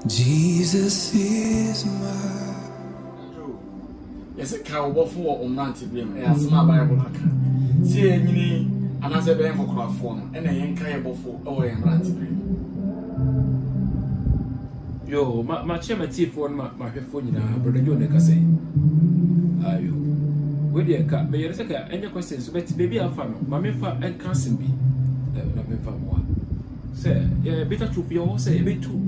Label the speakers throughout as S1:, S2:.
S1: Jesus is my.
S2: Yes, a cow before on Nanti, as my Bible. See, any another bank of craft form, and a young cable for oil and Nanti.
S3: Yo, my chairman for my phone, brother John, like I say. Are you? Where the cat, may you take any questions? But maybe I'll find my member and cancel me. Not me for more. Say, yeah, better to be all say a bit too.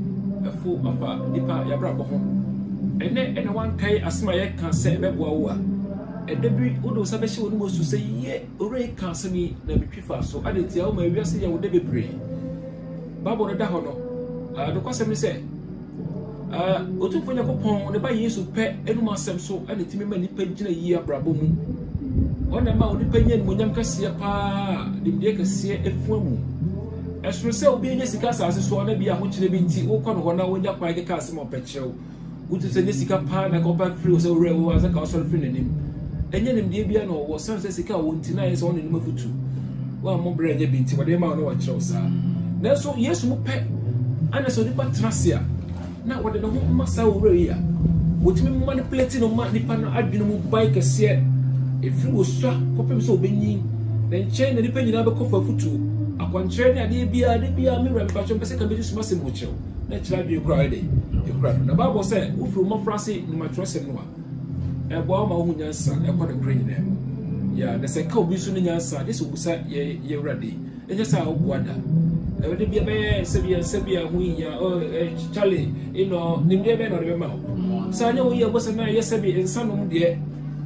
S3: A fool of a nipa ya brabo home. And then anyone kai as my can say about Wawa. And the breed would also be almost to say, yeah, already cancel me, let me prefer. So I didn't tell my say I would never pray. Babo the Dahono, the question say, Otu for your pong, the by years of pet, and myself so, and the timmy pension a year brabo. On the mount opinion when you can see a pa, the dear can see a form. As you say, being Jessica as so on be a which they been tea, or con one hour when you quite a castle of pet show. Would you say Jessica pan and go back through so real as a castle friend in him? And yet, in Debiano was some Jessica won't deny his own in move to. One more bread, you've been to what they might know what shows are. Now, so yes, more pet, and I saw the patracia. Now, what the home massa over here would me manipulating on my pan admin bike a seat. If you was struck, copy so being, then chain the depending on the coffer for two. A contrary idea be a mirror, but your second business must much. Let's have you cry. You cry. The Bible said, who from my frosty in my trust and one. A bomb of who son, a pot of green them. Yeah, the second be soon in your son. This will say, ye ready. And just how wonder. I would be a man, Sabia, we are Charlie, you know, Nimdeban or Remau. So I know we was a man yesterday in some dear.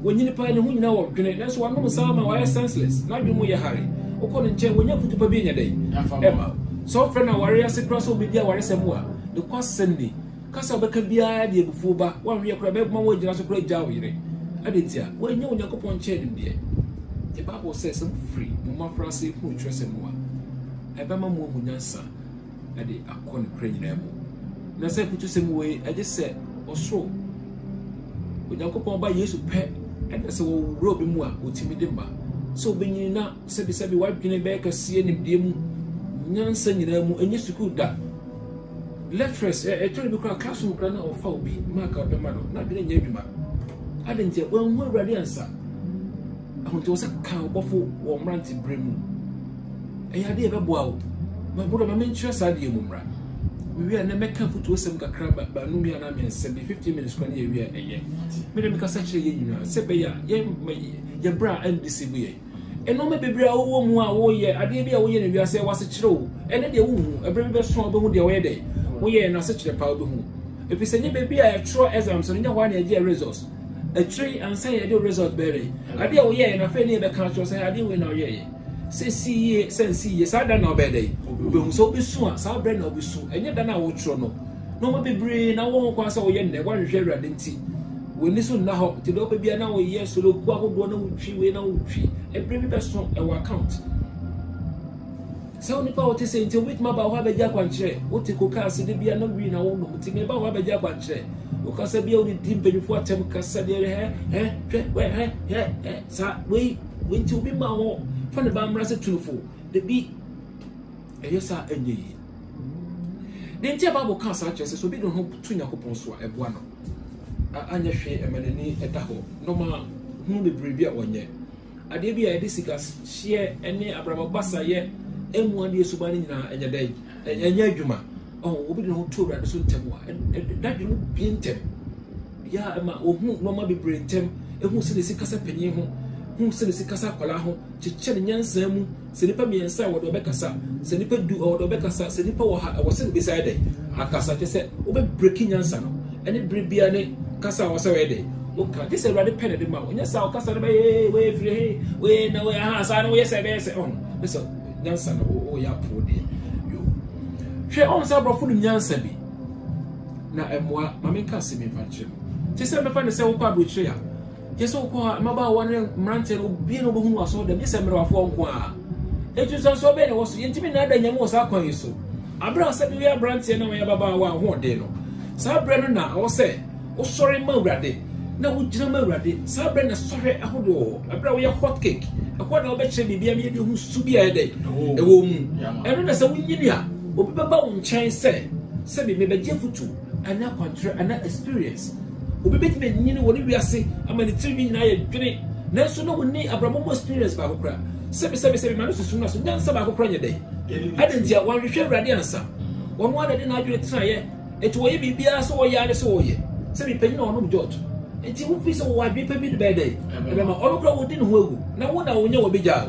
S3: When you find who you know, that's one of some why senseless. Not you, your hurry. O couldn't change when you put to be a day. Emma. So, friend, our warriors across will be there, where some more. The cost Sunday. Casa can be idea before, but 1 year crab, my way just a great jowry. I did ya. When you go upon chain, dear. The Bible says I'm free, no more frosty, who trust him more. I bet my mom would answer. I did a corner crane level. Now, say, put you some way, I just said, or so. When you go upon by years of pet, and that's a robe more with Timmy Dimba. So, being you now, said the wife getting back a seeing him dim, Nansen, and used to cook that. Lecturers, a terrible classroom grana or foul be, mark out the mother, not being Yajuma. I didn't tell well, more ready answer. I want to was a cow buffalo or ranty brim. I had ever wow. My brother, my main choice idea, Mumra. We are never careful to some crab, but Numia and I mean 15 minutes when you are a year. Madame Cassaccia, you know, Sebea, your bra and disibue. And no maybe bra or more, yeah, I did be away and you say was a true, and then the womb, a very best strong with the way day. We are not such a powder whom. If it's any baby, I try as I'm so in 1 year results. A tree and say I do result berry. I did away and I fell near the country, say I didn't win our year. Say, see, yes, I don't know better. We so be soon, so bread no be soon, and yet I will try no. No more be brain, I won't pass away in the one share identity. When this one now, to the baby an hour, yes, so look what one tree, we know tree, and bring me best from our account. So, Nipa, to say, until with my bow, have a jack chair, what to cook us in the beer, no green, I won't know, to me about have a jack chair. Because I be only deep before Tem Cassadia, sir, wait to be my home. From the bam rasa truthful, the beat a yes, sir, and ye. The entire Bible can't such as so be don't hope to your coupons were a one. Anya share a manini at the home, no more whom be brave 1 year. I did be a discuss share any Abrabasa yet, M1 year subanina and a day, and Yajuma. Oh, we don't told at the soon temple, and that you be tem. Ya, ma, or whom no more be brain tem, and who said the sickasa penny home. Who said the Sicasa Colaho, Chichan Yansam, Senipa me and Sawa Dobecasa, Senipa do or Dobecasa, Senipa was sitting beside it. Acasa said, Obe breaking Yansano, and it Bribiane Casa was already. Look, this is a rather pen at the mouth. Yes, I'll Casa way free, way no way, I know, yes, I say on. Listen, Yansan, oh, ya poor dear. You. She owns our food in Yansabi. Now, and what Mammy Cassim in Fanchim. She said, I find a cell card with Shea. Yes, so called Maba one rancher being over who was so the December of 1. It was also better was intimate than you was aqua so. Abra said we are branching away about 1 day. Sir Brennan now, or say, oh, sorry, Murray. No, General Murray, Sir Brennan, sorry, a hodo, a brown hot cake. A quarter of a baby be a medium who's to be a day. A woman, and as a winnia, or be bound, Chinese say, send me a Jeff too. ana control ana experience obi betime nyini woni wiase ama ne tiri nyina ye dwene nanso no woni abramo experience ba kokra sebe ma no susu na so nyansa ba kokra nyedai adentia wan hwehwe awurade ansa wonu adade na adwene tena ye eti wo ye bibia so wo ya ne so wo ye sebe panyin na onu George eti wo fi so wo adwe pa bi de bedai ebe ma onu kra wo di ne ho agu na wo na wo nya wo beja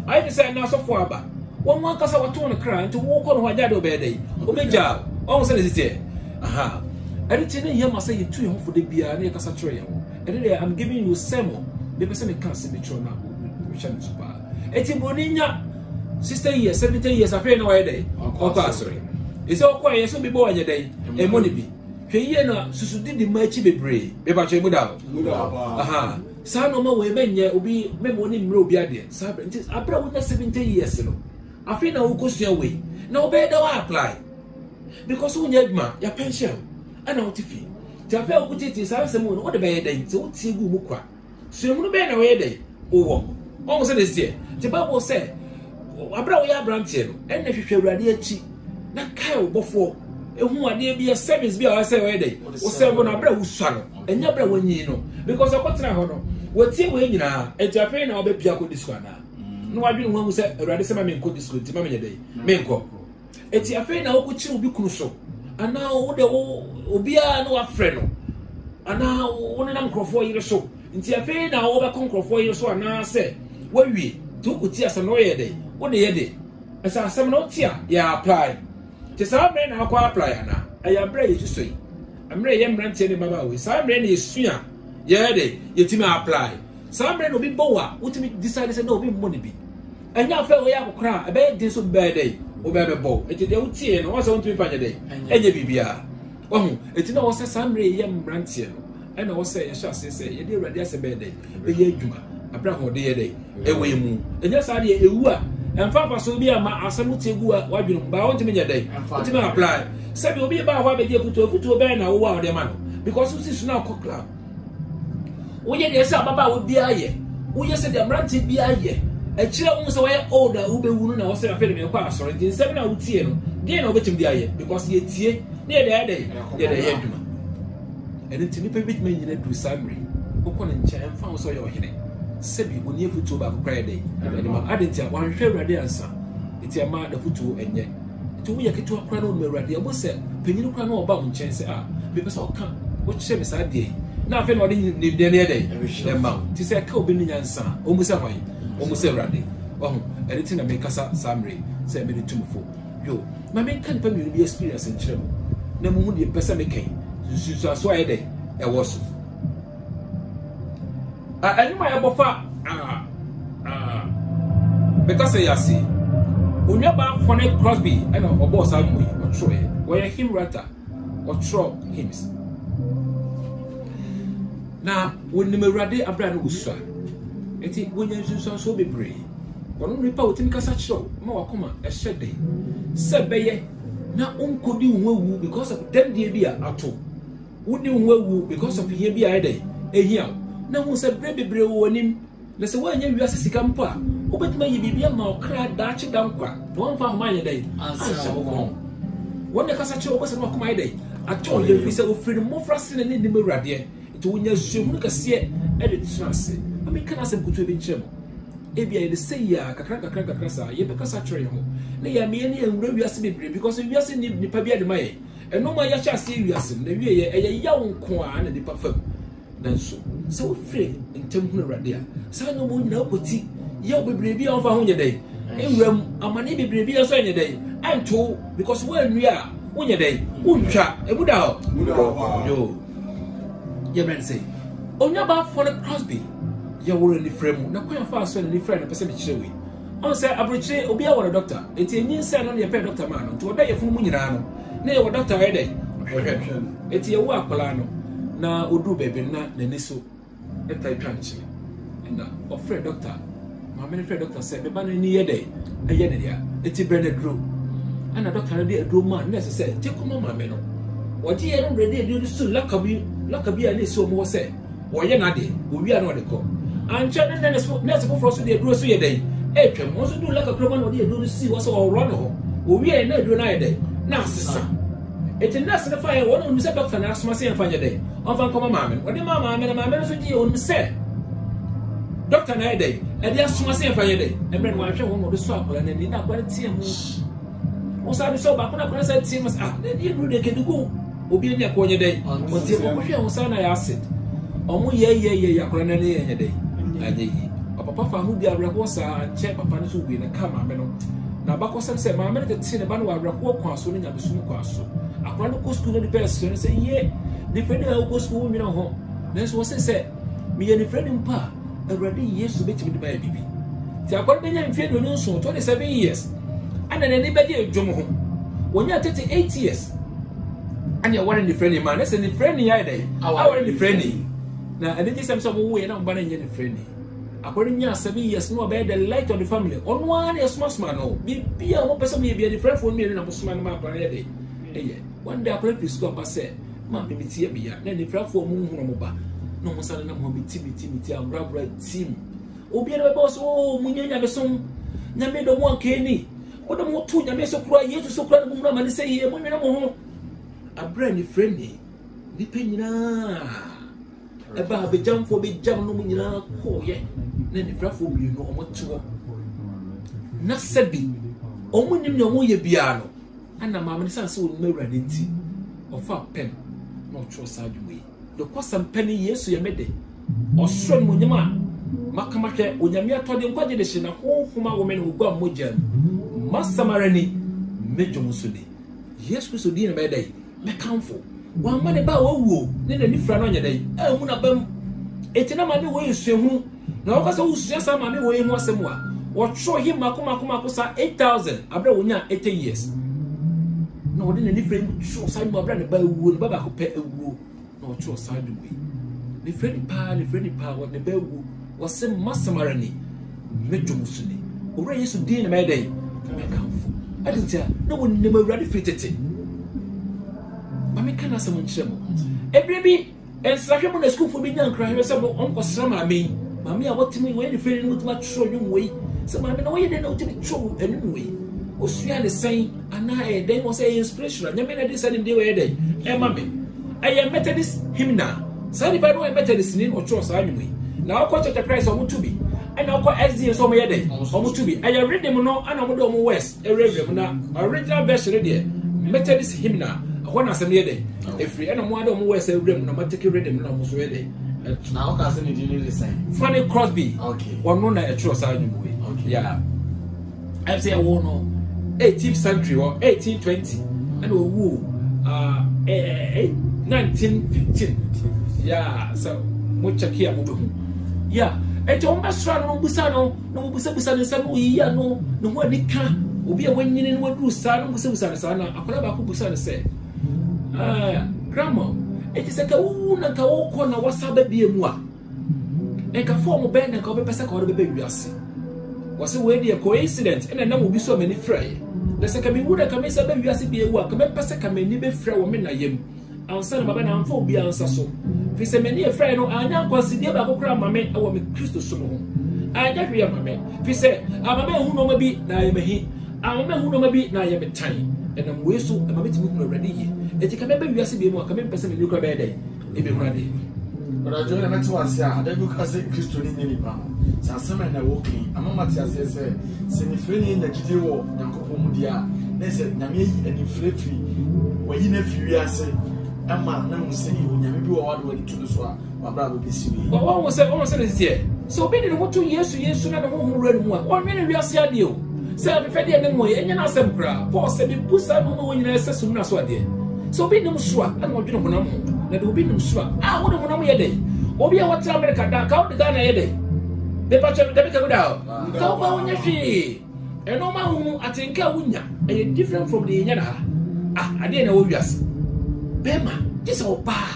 S3: I just said, now so far back. One cause I was torn a cry to walk on Wajado Bede, Obeja, almost as it is. Aha. Everything here must say you too home for the beer near Casatria. And then I'm giving you Samuel, the person can't see me thrown up, which I'm super. Etibonina, 16 years, 17 years, I pay no day. Oh, sorry. It's all quiet, so be born a day, a money be. Kayena, Susu did the matchy be brave, Bebache Muda. Aha. Sa no ma we menye obi memoni mre obi ade sa nti abra wo 70 years no afi na wo kosua we na obe da wa apply because wo nya adwuma ya pension ana wo tifi ti afa wo titi sa se mu no wo de be yedai so wo tie gu mu kwa so mu no be na we yedai wo wo se dey ti Bible say abra wo ya branche no enne hwehwe awurade achi na kai wo bofo ehu ade bia service bia wo say we yedai wo say wo na abra wo sua no enya abra wo nyi no because akotena ho no wotie we nyina etiafe na obepia ko disco na no wadwene ho se awurade se ma me nko disco ti ma me nyedai me nko etiafe na wokuchi obi kunu so ana wo de obia na wafre no ana wo ne nam krofo yire so etiafe na wo be konkrofo yire so ana se wawie ti wokuti asa no ye dai wo de ye de asa asem na otia ya apply ti sa bre na akwa apply ana aya bre ye so yi amre ye mrantie ne baba we sa bre na esua yeah, they yetimi apply. Some men will be boa, ultimate decide say no be money be. And now fair we have cry, a bad day so bad day, or baby bow. It is the OT and what's on to be a day. And ye bibia. Oh, it no was a Sunday young brantian. And I was say, shall say, ye dear ready as a bad day, a year juma, a brown day a day, a way moon. And yes, I did a wua. And Papa so be a ma asamuti gua, why you bound to me a day. And to apply. Sabi will be about what they put to a band or the man. Because this is now cook club. We ye say baba wo bia ye we say the branch bia ye e kire wo so we older wo be wunu na wo say afede me kwa asore din sem na wo tie no dey na obetim bia ye because ye tie na ye dey ye duma ene tini pe bit me nyina du samri wo ko ne nche emfa wo so ye ohene sebi oni efutu ba ko kra dey ene ma adentia wan hwe awurade ansa eti ama da futu enye eti wo ye ketu akra na wo awurade abo se penyinu kra na wo ba wo nchen se be pe so ka wo kire me sa dey na fe no dey ni dey dey ma ti se ka obi nyansa o mu se hwan o mu se awurade oh ene na me kasa samri se me tumfo yo ma me kan pa me bi experience en kire na mu hu de pesa me kan susu aso aye dey e wo so anima ya bofa because say yasi onwa ba Phonic Crosby and obo samu o tro e we him writer o tro hymns na woni mewrade abra no usua eti wonya nsunsun so bebre wono nipa wotimi kasa chiro ma wakoma e hyede sebeye na onkodi unwawu because of dem die bia ato wodi unwawu because of here bia ede ehia na hu se bebre wonim na se wanya wiase sika mpo a obetima ye bibia ma okra daachi dankwa no wonfa homa ye dai ansa wo wona kasa chiro obese no wakoma ede ato ye fi se ofiri mofrase ne ni mewrade to wonya zuhunu kase e de trase ami kana se kutu bi nkyem ebia ye de say ya kakra sa ye be kasa chire ho na ya me ne enwura wiase bebre because wiase ni nipa bia de maye eno ma ya cha se wiase na wie ye eye ya wonko a na nipa fam nanso so free ntem hunu rade a sa no mo na okoti ye bebre bia on fa ho nye dai enwuram amane bebre bia so nye dai anto because when we are wonye dai untwa ebuda ho yo ye men say onya ba Phonic Crosby ye woro ni frame na kwa fa so ni frame na pese me kirewe on say abrochire obi a woro doctor enti enyin say no ye pe doctor man no to oda ye funu mu nyina no na ye wo doctor e dai enti ye wo akola no na odu bebe na nani so eta twanchi na ofre doctor ma me frɛ doctor say be ba no ni ye dai eye ne dia enti Brenadro ana doctor na dey adro man nurse say te koma ma me no woji ye no ready dey so lakabi a so mo say wo ye na de wo wi ana o de ko anche ne nurse for so dey adro so ye dai e twem wo so do lakabi man o dey adro si wo so wo ro no wo wi na adro na ye dai na sisa It's a nurse in the fire. One who said Doctor Nasmasi and Fanya Day. On Van Comma Mamma. What the Mamma and Mamma on said. Doctor Nade, and the Asmasi and Fanya Day. And then one of the swap and then did not want to see him. Was I so back when I said, Simmons, then you knew they can go. Obi ni akonya day but the omohwe won na ya acid omo ye akora na ye day anye yi papa fa hu bi abreko sa anche papa ne so wi na kama me no na bakosem se ma me ne tete ne ba no abreko kwaso ne nyabesum kwaso akora no ko school no the person say ye the friend go school mi no ho na so say me ye the friend mpa awrade yesu betimi de ba bibi ti akora benya mfie do no so 27 years ana ne ne be de adwom ho wonya 38 years. And you're one in the friendly man. That's in the friendly idea. Our in the friendly. Now, and it is some way not banning the friendly. According to 7 years, no about the light of the family. On one, a small man, no. Be a one person, be a different for me, and I'm a small man. One day I played with Scott, I said, Mammy, it's here, then the friend for moon, no more son, I'm going to be Timothy, I'm rubber team. Oh, be a boss, oh, Munya, the song. Name the one Kenny. What the more two, I may so cry, yet to so cry the woman and say, here, women are a brand new friendly. Depending about the jump for big jump, no winner, oh, yeah. Then the platform you know what to not sabi. Oh, when you know your piano, and a mamma son so mirror didn't of a pen, not true side way. The cost some penny years to your mede or strong when your man. Makamake, when your mere told him quadration, a whole from a woman who got Mojam. Master Marani, Major Musudi. Yes, we should dinner by day. Mekamfo one man about wo ne na ni fra no nyedai hu na bam etina ma me wo yesuhu na o kasa wo suasa ma me wo hu asem a wo tro him makoma sa 8000 abra wonya 80 years na wo de na ni fra tro sa mu abra ne ba wo ne baba ko pe ewo na wo tro sa de we ni fra ni pa wo ne ba wo wo se masamarani medwumusuni owra yesu din na me dai mekamfo adintia na wo ne ma wrade fitete Mami kana some chemo. Every and slashing on the school for being young crying some uncle Sama me. Mammy, I want to me when you feel with much show you way. So, mammy, no, you didn't know to be true anyway. Was you the same? And I then was a inspiration. I mean, I decided the way day. Eh, mammy, I am Methodist him now. Sorry, by the way, Methodist name or choice anyway. Now, I'll catch the price of to be. And I'll call SD so my day. Almost to be. I read them no, and I would almost west. A original best there. Methodist him now. When I say day, if we and one of them was a room, no matter rhythm, no more ready.
S2: Now, cousin, you need the same.
S3: Funny Crosby,
S2: okay.
S3: One more night, a true side way.
S2: Okay,
S3: yeah. I say, I won't know 18th century or 1820, and woo, 1915. Yeah, so much a key. Yeah, and to almost run on Busano, no Busano, some we no one they can. Will be a winning in what do San Busana, a Kulabaku Busana said. Grandma, it is a kaoon and kao corner was a baby moi. And can form a band and cover Pesa or the baby. Was a way a coincidence, and there will be so many fray. The second would have come as a baby as be a work, come Pesa may never fray women I am. I'll send my man for be answer so. If it's a many a friend, I now consider about grandma made our Christus. I never hear my man. If he said, I'm a man who know maybe, now I'm a he. I'm a man who know maybe, now I am a time. And I'm way so, I'm a bit ready. And you can remember you see more coming person in your bed. It be ready.
S2: But I joined a mental was here. I don't look as a Christian in any pound. So some men are walking. I'm a Matthias says, send a friend in the Gidio, Yankopomudia. They said, Nami and inflated when you nephew, I said, a man, no say, when you are going to the swamp, my brother will be seen. But what was almost this year? So, been in 2 years to years, so not a home who read more. 1 minute we are seeing you. Say, I'm afraid of them way, and you're not some crowd. Paul said, you put some when you assess soon as what did. So be no swap, and what you know, that will be no swap. I wouldn't want to day. Or be a what America down, count the Ghana a day. The patch the go down. Go on your fee. And no man who I think I wouldn't. And different from the Yana. I didn't know yes. Bema, this old bar.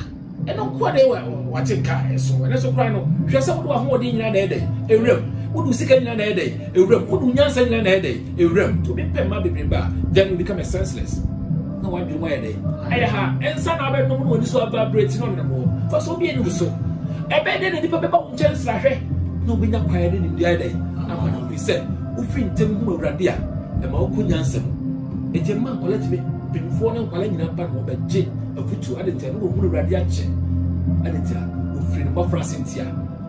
S2: And no quite they were watching cars. So when I saw crying, just some more than another day. A room. Would do second another day. A room. Would do Yansan another day. A room. To be Pema be bar. Then we become a senseless. No one be where they. And some other no one is so vibrating on the more. For so being so. A bed in the paper chance like no be not quiet in the other day. And we said, who think them who are there, the Mauku Yansam. It's a man collect me
S3: for no kwala nyina ba no beje afutu adentia no wo urade ache adentia ofiri no bofra sentia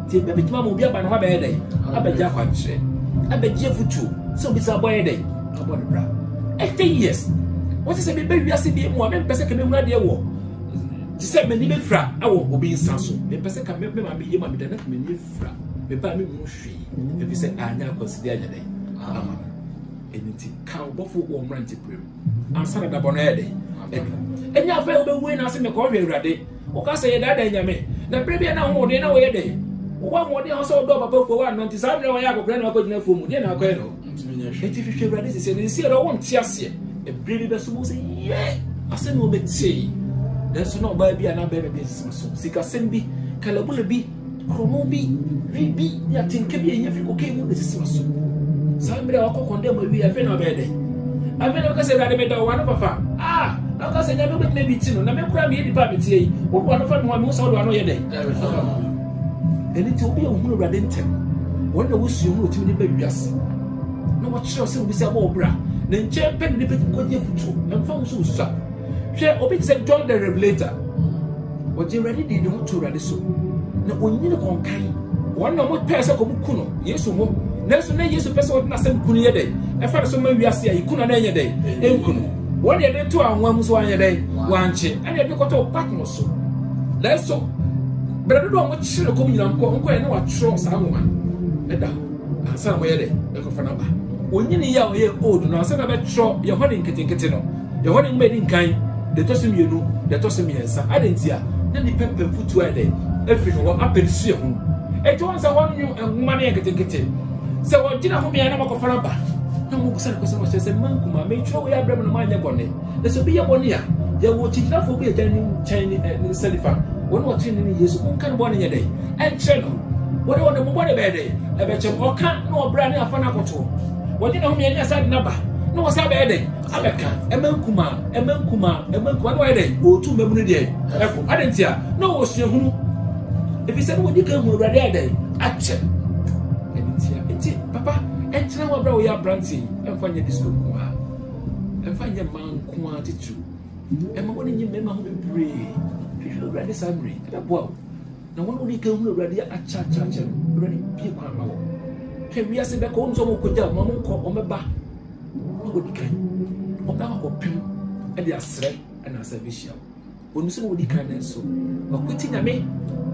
S3: ti bebetima mo bi aba no ha be dey abeje akwanche abeje afutu so bi sa boy dey abon bra 8 years what is be wiase bi mu am pese ka me hu ade wo ti se me ni be fra awo obi nsa so me pese ka me ma be yema me da na me ni fra me ba me mu hwi e bi se anya consider anya dey ama eniti ka obofo wo mranti prem ansana da bono ede enya afa obewu na se me ko hwe urade o ka se ye da nyame na prebia na ho de na wo ye de wo mo de ho so do papa ko wa no nti sa me wo ya kokra na ko gina fo mu de na ko e no enti hwe urade se ne si do won ti ase e brebi be so mo se ye ase no beti dan so no ba bia na be be so sika sembi kalabula bi kromo bi ribi ya tinke bi enya fi ko ke mu de so Sambre wako condemn we afi na bede. Afi na ka se rade me da wa no papa. Na ka se nyame be bi ti no na me kura me di pa me tie yi. Wo wa no fa no me so do ano ye den. Eni ti obi ehunu rade ntem. Won na wo suo mu otimi be wiase. Na wo kire se obi se aba obra. Na nche pe ni pe ko je futu. Emfa wo so usa. Hwe obi se John the Revelator. Wo je ready di no to rade so. Na onyine konkan. Won na mo pese ko buku no. Yesu mo Nesu na Yesu pese wona sem kunu ye dey e fa so ma wiase ya ikunu na enye dey enkunu won ye dey to anwa mu so anye dey wanche anye dey koto patno so leso brado do mo chire ko nyina nko ye na wa tro sa anwa eda ansa mo ye dey e ko fa na ba onyini ya o ye old no ansa na be tro ye ho de nketenkete no ye ho de ngbe di nkan de to sem yenu de to sem yensa adentia na ni pepe futu e dey efi no apelisi ye hu e to ansa won nyu enhuma na ye nketenkete se wo gina ho bia na makofara ba na mo kusa ko se mankuma me tro we abrem no manya bone le so bi ye bone ya ye wo chigina fo bi ye jani chani ni salifa won wo chini ni Yesu on kan bone ye dai en cheno wo de mo bone be dai e be chem o kan no obra ni afa na koto wo gina ho bia ni asa na ba no wo sa be dai abeka e mankuma no ye dai o tu memu ni dai e ko adentia no wo suahunu e bi se no wo di kan hu urade dai ache Papa, entra wa bra we ya branti enfanye disco kwa enfanye mankwa titu ema woni nyi mema ho bebre hwe urade samre da boa na woni odi kan hu urade acha urade bie kwa ma wo hwe wi ase be ko nzo mo koja mo nko o meba no odi kan o ba ko pem e dia sre na asa be hia onu se odi kan nso wa kwiti nyame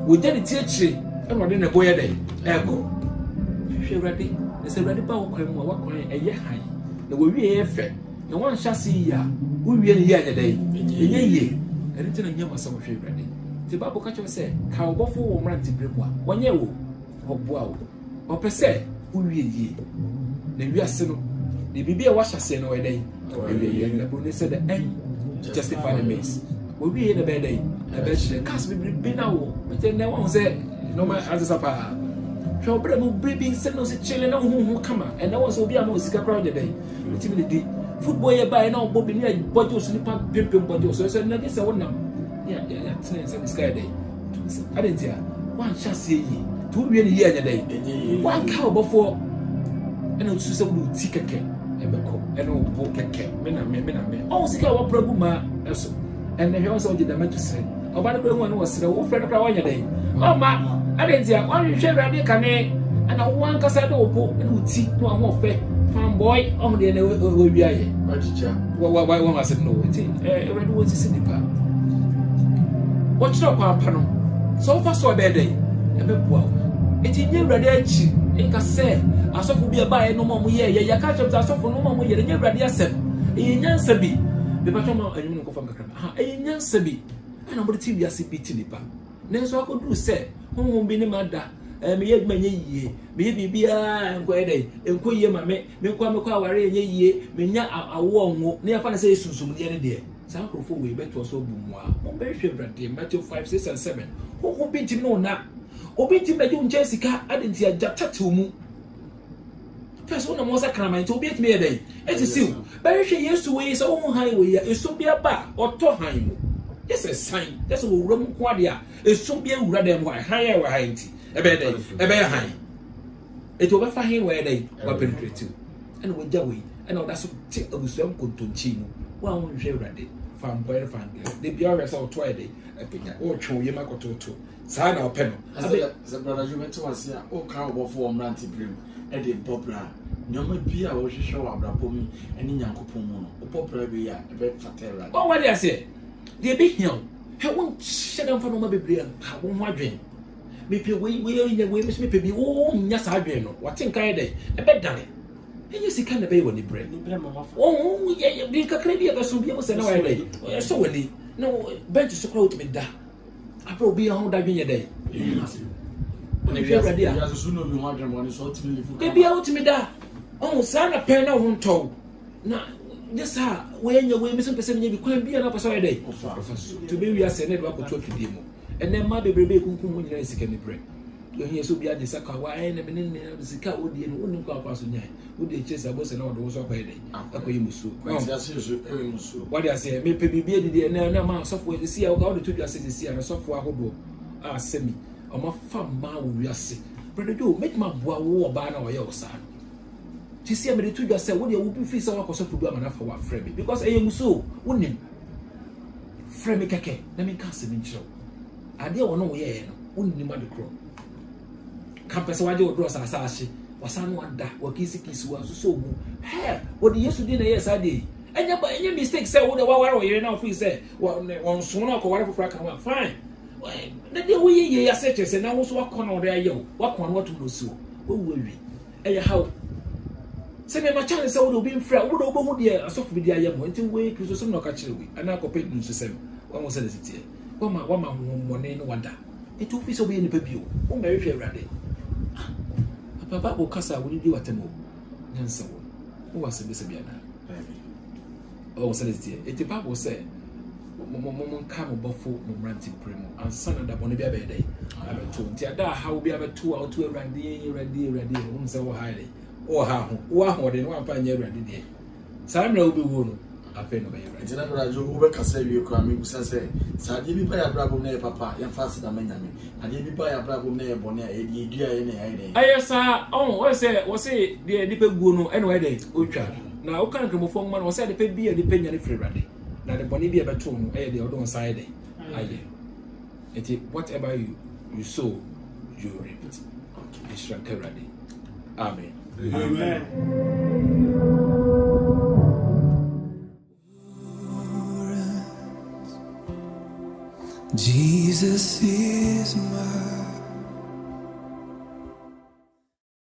S3: wo jani tiechire e no de ne boye dai e ko hwe urade se urade ba wo kwan mu wa kwan eye han na wo wie efe na wan hyase ya wo wie ne ya nyedai enye ye ene tena nyama sa wo hwe urade te ba bo ka cho se ka obofo wo mranti bremu a wonye wo oboa wo opese wo wie ye na wiase no de bibia wa hyase no edai wie ye na bo ne se the end justify the means wo wie na be dai na be hye kas bi na wo te na won se no ma azapa Shobra mu baby se no se chele na hu kama and na was obi am osika crowd dey itimi dey football ye buy na obo bi ni budget so nipa pempem budget so na dey se wonam ya tene se sky dey adentia wan chase yi to wie ni ye nya dey wan ka obofo ena otu se wo ti keke ebeko ena obo keke me na me o sika wo prabu ma eso and na he so dey da meto se oba na hu na wo sere wo frɛ no kra wanya dey o ma adentia wan hwe urade kane ana wan kasa do opo na uti no ho fe fanboy o de na wo wiaye achicha wa ma se no enti urade wo ti sinipa wo chiro kwa pa no so fa so be dey e be bua enti nye urade achi e ka se asofo bi ba e no mo ye ya ka chapter asofo no mo ye nye urade asem e nyansa bi be ba choma anyum no ko fam kakra e nyansa bi ana mo de ti wiase bi ti nipa nenso akodu se honhom bi ne mada me ye manye yie me ye bibia enko edai enko yie ma me kwa aware enye yie me nya awo onwo ne yafa na se susum ne ne de sa akrofo we beto so bumwa mo be hwe brade Matthew 5 6 and 7 honhom bi tim no na obi tim be ju nche sika adenti ajata mu first one mo sa kraman to obi etime edai etisiu be hwe Yesu we so ho han we ya eso bia ba oto han mu. Yes, a sign. That's what Roman Quadia is so be a rather more higher variety. A better high. It will find him where they were penetrated. And with Jawi, and all that's what take a swim could to Chino. Well, we share ready. fan boy fan girl they be always out twice day apenya o twa ye makototo saa na ope no
S2: as brother you went to us here o ka wo for omranti brim e de bobra nyoma bia wo hwehwe wa abrabom eni nyankopon mu no o bobra bi ya e be fatera
S3: o what dey say dey be here he won shedam fa no ma bebre ka wo ho adwen me pe we me pe bi o nya saa adwen no what think kai dey e be dare enye sika na be woni bre o ye bi kakra bi e be so bi mo se na wa dey e so woni no bench so crowd me da apro bi ho da dwen ye dey
S2: Oni bi ya so no bi ho adwen mo ni so ultimately fu
S3: e bi ultimately da oh sana pen na ho nto na this ha we nya we me so pese nya bi kwan bi na pese ye dey to be we are ne do akoto afidie mu ene ma bebrebe kunkum mo nyina sika ne bre yo hie so bia de saka wa na me ne sika odie no onim kwa kwa so nya odi chesa bo se na odo so kwa ye dey akoyi musu
S2: ya se so ewe musu
S3: what dey say me pe bibie de na ma sofo si ya o de to dua se si ya sofo ahodo a semi o ma fa ma wo wiase brother jo make ma boa wo oba na o ye o sa ti si me de to dua se wo de wo bi fi se wa ko sofo dua ma na fa wa frame because e musu wonim frame keke na me ka se me nchiro ade wo no wo ye no wonim adekro kampese waje wo draw sasa ahye wasanu wada wakisi wa so mu he wo de yesu din na yes ade enya mistake say wo de wawara wo yere na ofi say won so na ko ware fofra kan wa fine na de wo ye ya say chese na wo so wakọ na wo de aye wo wakọ na wo to no so wo wi eya how se me ma chance say wo de obi mfra wo de obo hu de asofu bi de aye mo nti we kristo so na ka kire wi ana ko pe nsu sem wo mo say de sitie wo ma ho ne no wada etu fi so be ni pa bio wo ma hwe awrade papa bo kasa wo di watemo nyansa wo wase be se bia na o say sitie eti papa say mo ka mo bofo mo ranti primo ansa na da bone bia be dai abeto nti ada ha wo bia beto a to awrade wo nse wo ha dai o ha ho wo ha de no amfa nya awrade de saa mra wo be wo no afa no be awrade
S2: ntina bra jo wo be kasa wi ko ami busa se sa de bi ba ya brabo na papa ya fa se da manyame ade bi ba ya brabo na bone a e di dua ye na ya dai
S3: ayesa wo say de pe guo no ene wa dai o twa na o kan kremofo ngma no wo say de pe bi de pe nya ne free awrade na de bone bi e beto no e de odon side dai aye eti whatever you sow you reap it it's awrade amen
S1: Jesus is mine.